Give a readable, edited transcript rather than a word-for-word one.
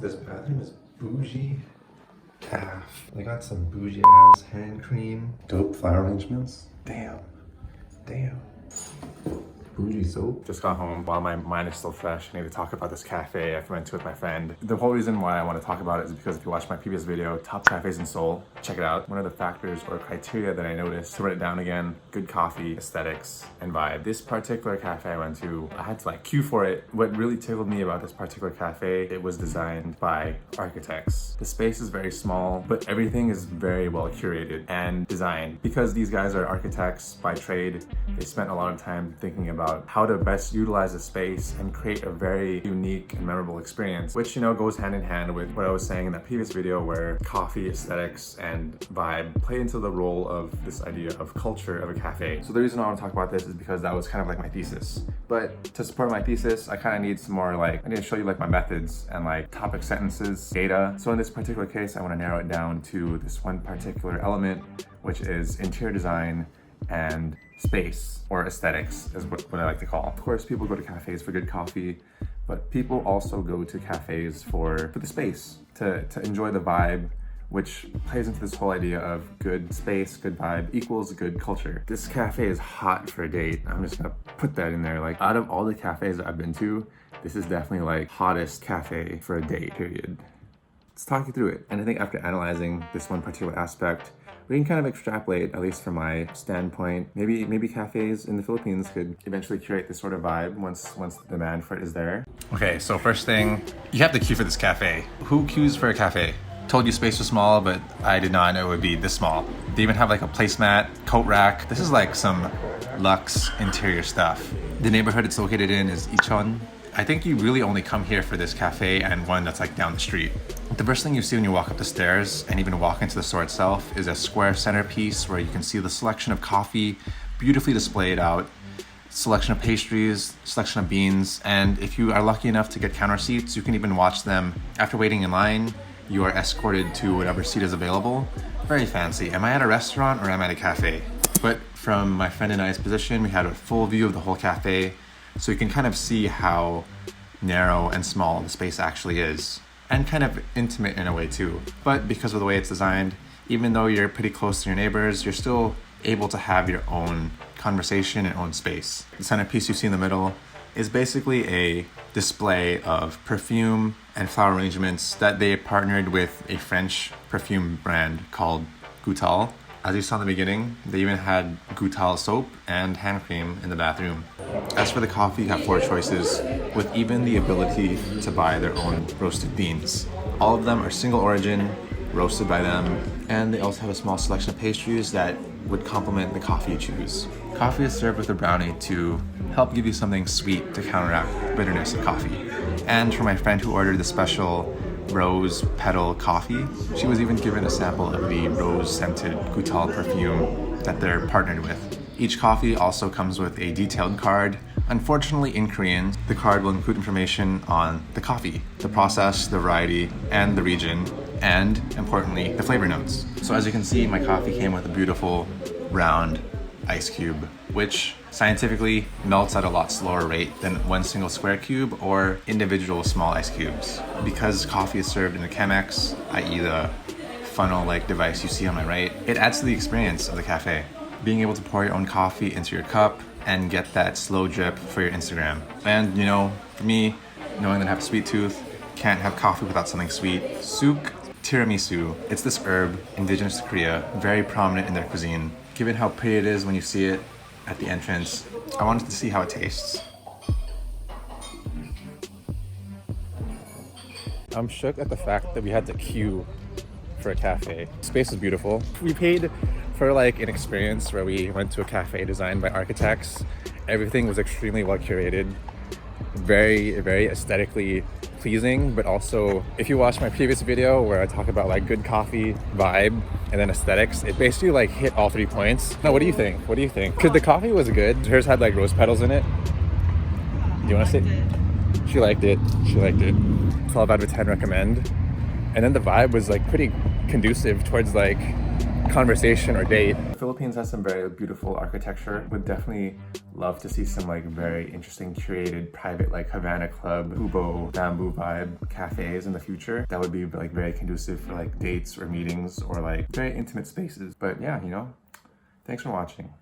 This bathroom is bougie. Calf. They got some bougie ass hand cream. Dope flower arrangements. Damn. Damn. Bougie soap. Just got home while my mind is still fresh. I need to talk about this cafe I went to with my friend. The whole reason why I want to talk about it is because if you watched my previous video, top cafes in Seoul, check it out. One of the factors or criteria that I noticed, to write it down again, good coffee, aesthetics, and vibe. This particular cafe I went to, I had to like queue for it. What really tickled me about this particular cafe, it was designed by architects. The space is very small, but everything is very well curated and designed. Because these guys are architects by trade, they spent a lot of time thinking about how to best utilize the space and create a very unique and memorable experience, which, you know, goes hand in hand with what I was saying in that previous video where coffee, aesthetics, and vibe play into the role of this idea of culture of a cafe. So the reason I want to talk about this is because that was kind of like my thesis. But to support my thesis, I kind of need some more I need to show you like my methods and like topic sentences, data. So in this particular case, I want to narrow it down to this one particular element, which is interior design and space, or aesthetics is what I like to call. Of course, people go to cafes for good coffee, but people also go to cafes for the space, to enjoy the vibe, which plays into this whole idea of good space, good vibe equals good culture. This cafe is hot for a date. I'm just gonna put that in there. Like, out of all the cafes that I've been to, this is definitely like hottest cafe for a date, period. Let's talk you through it. And I think after analyzing this one particular aspect, we can kind of extrapolate, at least from my standpoint, maybe cafes in the Philippines could eventually curate this sort of vibe once the demand for it is there. Okay, so first thing, you have to queue for this cafe. Who queues for a cafe? Told you space was small, but I did not know it would be this small. They even have like a placemat, coat rack. This is like some luxe interior stuff. The neighborhood it's located in is Ichon. I think you really only come here for this cafe and one that's like down the street. The first thing you see when you walk up the stairs and even walk into the store itself is a square centerpiece where you can see the selection of coffee beautifully displayed out, selection of pastries, selection of beans, and if you are lucky enough to get counter seats, you can even watch them. After waiting in line, you are escorted to whatever seat is available. Very fancy. Am I at a restaurant or am I at a cafe? But from my friend and I's position, we had a full view of the whole cafe, so you can kind of see how narrow and small the space actually is, and kind of intimate in a way too. But because of the way it's designed, even though you're pretty close to your neighbors, you're still able to have your own conversation and own space. The centerpiece you see in the middle is basically a display of perfume and flower arrangements that they partnered with a French perfume brand called Goutal. As you saw in the beginning, they even had Goutal soap and hand cream in the bathroom. As for the coffee, you have 4 choices, with even the ability to buy their own roasted beans. All of them are single origin, roasted by them, and they also have a small selection of pastries that would complement the coffee you choose. Coffee is served with a brownie to help give you something sweet to counteract the bitterness of coffee. And for my friend who ordered the special rose petal coffee, she was even given a sample of the rose scented Goutal perfume that they're partnered with. Each coffee also comes with a detailed card. Unfortunately, in Korean, the card will include information on the coffee, the process, the variety, and the region, and importantly, the flavor notes. So as you can see, my coffee came with a beautiful round ice cube, which scientifically melts at a lot slower rate than one single square cube or individual small ice cubes. Because coffee is served in a Chemex, i.e. the funnel-like device you see on my right, it adds to the experience of the cafe. Being able to pour your own coffee into your cup and get that slow drip for your Instagram. And you know, for me, knowing that I have a sweet tooth, can't have coffee without something sweet. Suk tiramisu. It's this herb indigenous to Korea, very prominent in their cuisine. Given how pretty it is when you see it at the entrance, I wanted to see how it tastes. I'm shook at the fact that we had to queue for a cafe. Space is beautiful. We paid for like an experience where we went to a cafe designed by architects. Everything was extremely well curated, very aesthetically pleasing, but also if you watch my previous video where I talk about like good coffee, vibe, and then aesthetics, it basically like hit all 3 points. Now, what do you think? What do you think? Because the coffee was good. Hers had like rose petals in it. Do you want to say? She liked it. She liked it. 12 out of 10 recommend. And then the vibe was like pretty conducive towards like conversation or date. The Philippines has some very beautiful architecture. Would definitely love to see some like very interesting curated private like Havana Club, Hubo, bamboo vibe cafes in the future. That would be like very conducive for like dates or meetings or like very intimate spaces. But yeah, you know, thanks for watching.